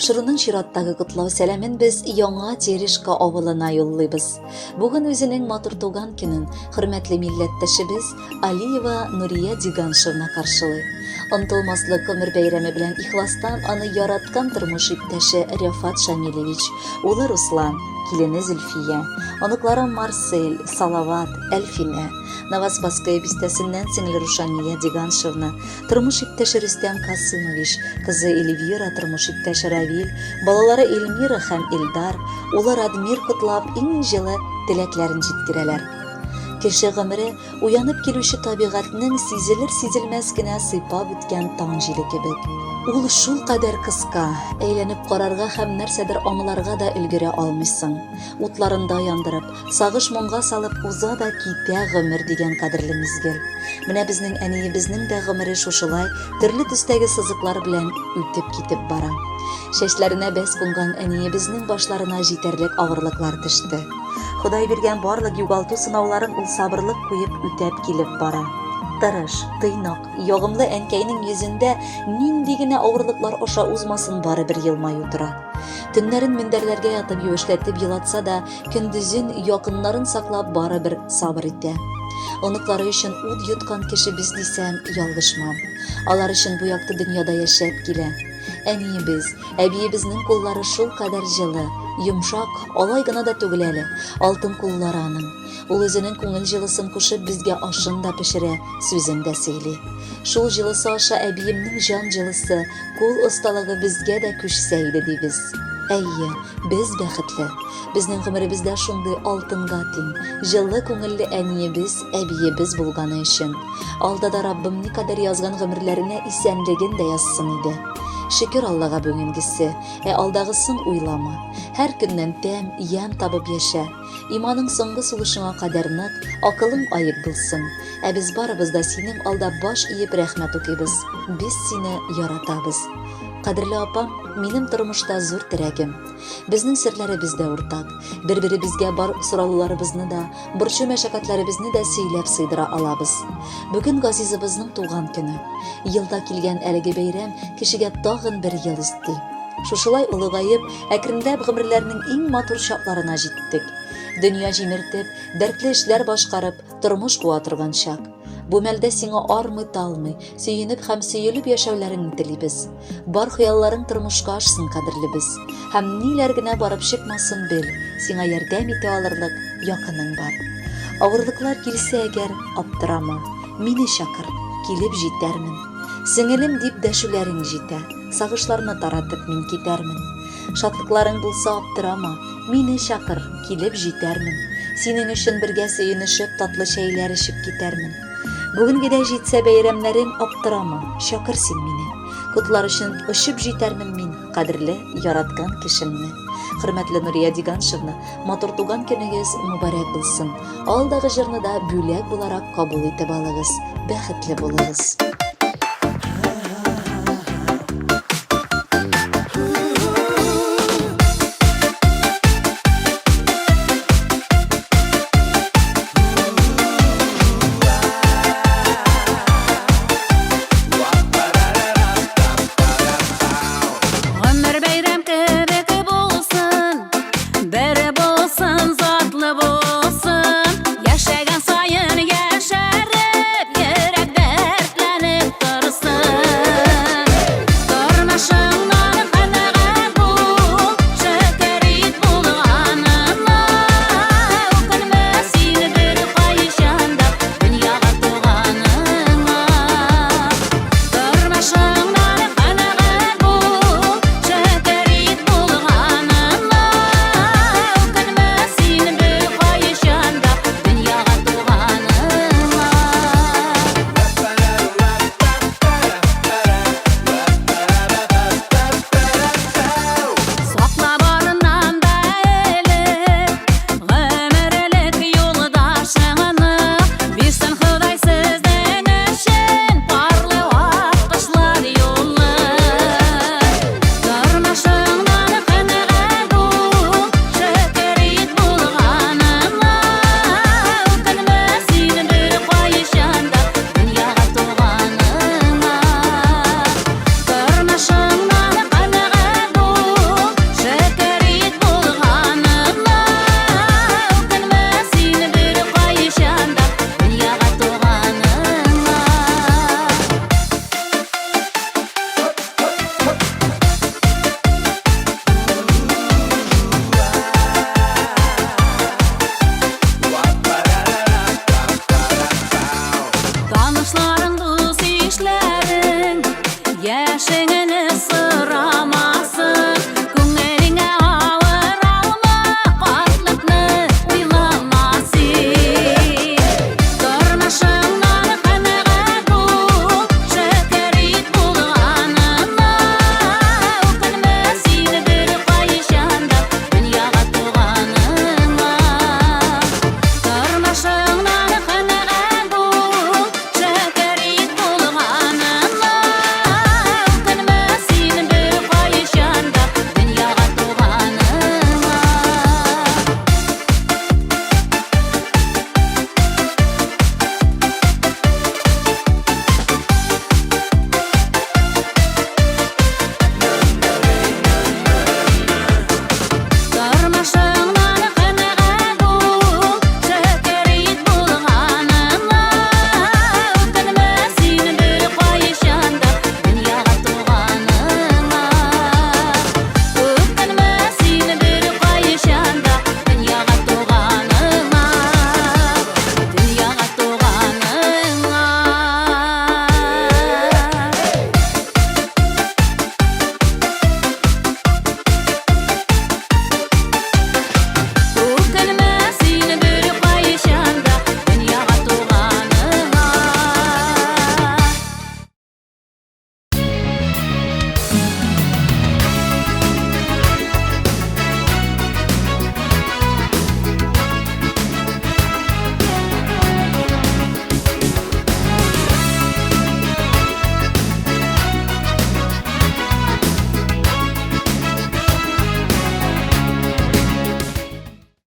Тапшыруның чираттагы котлау сәламен без яңа Терешка авылына юллыйбыз. Бүген үзенең матур туган көнен хөрмәтле милләттәшебез Алиева Нурия Диганшевна каршылый. Онытылмаслык гомер бәйрәме белән ихластан аны яраткан тормыш иптәше Рәфат Шамилевич, улы Руслан, килене Зөлфия, оныклары Марсель, Салават, Әлфинә, Новоспасская бистәсеннән сеңле Рушания Диганшевна, тормыш иптәше Рөстәм Касымович, кызы Эльвира, тормыш иптәше Равил, балалары Эльмира һәм Илдар, улы Радмир котлап иң җылы теләкләрен җиткерәләр. Кеше гомере уянып килүче табигатьнең сизелер-сизелмәс кенә сыйпап үткән таң җиле кебек. Ул шул кадәр кыска, әйләнеп карарга һәм нәрсәдер аңларга да өлгерә алмыйсың. Утларында яндырып, сагыш моңга салып уза да китә гомер дигән кадерле мизгел. Менә безнең әниебезнең дә гомере шушылай төрле төстәге сызыклар белән үтеп китеп бара. Шәчләренә бәс кунган әниебезнең башларына җитәрлек авырлыклар төште. Ходай биргән барлык югалту сынауларын ул сабырлык куеп үтәп килеп бара. Тырыш, тыйнак, ягымлы әнкәйнең йөзендә нинди генә авырлыклар аша узмасын барыбер елмаю тора. Төннәрен мендәрләргә ятып юешләтеп елатса да, көндезен якыннарын саклап барыбер сабыр итә. Оныклары өчен ут йоткан кеше без дисәм ялгышмам. Алар өчен бу якты дөньяда яшәп килә. Әниебез, әбиебезнең куллары шул кадәр җылы, йомшак, алай гына да түгел әле, алтын куллары аның. Ул үзенең күңел җылысын кушып безгә ашын да пешерә, сүзен дә сөйли. Шул җылысы аша әбиемнең җан җылысы, кул осталыгы безгә дә күчсә иде дибез. Әйе, без бәхетле. Безнең гомеребездә шундый алтынга тиң, җылы күңелле әниебез, әбиебез булганы өчен. Алдада Раббым никадәр язган гомерләренә исәнлеген дә язсын иде. Шөкер Аллага бүгенгесе, алдагысын уйлама. Һәр көннән тәм, ям табып яшә. Иманың соңгы сулышыңа кадәр нык, акылың аек булсын. Без барыбыз да синең алда баш иеп рәхмәт укыйбыз. Без сине яратабыз. Кадерле апам, минем тормышта зур терәгем. Безнең серләребез дә уртак. Бер-беребезгә бар сорауларыбызны да, борчу мәшәкатьләребезне дә сөйләп сыйдыра алабыз. Бүген газизыбызның туган көне. Елда килгән әлеге бәйрәм кешегә тагын бер ел өсти. Шушылай улыгаеп, әкренләп гомерләрнең иң матур чакларына җиттек. Дөнья җимертеп, дәртле эшләр башкарып, тормыш куа торган чак. Бу мәлдә сиңа армый-талмый, сөенеп һәм сөелеп яшәүләреңне телибез. Бар хыялларың тормышка ашсын, кадерлебез. Һәм ниләр генә барып чыкмасын бел, сиңа ярдәм итә алырлык якының бар. Авырлыклар килсә әгәр, аптырама, мине чакыр, килеп җитәрмен. Сеңелем дип дәшүләрең җитә, сагышларны таратып мин китәрмен. Шатлыкларың булса аптырама, мине чакыр, килеп җитәрмен. Синең өчен бергә сөенешеп, татлы чәйләр эчеп китәрмен. Бүгенгедә җитсә бәйрәмнәрең, аптырама, чакыр син мине. Котлар өчен очып җитәрмен мин, кадерле яраткан кешемне. Хөрмәтле Нурия Диганшевна, матур туган көнегез мөбарәк булсын. Алдагы җырны да бүләк буларак кабул итеп алыгыз. Бәхетле булыгыз.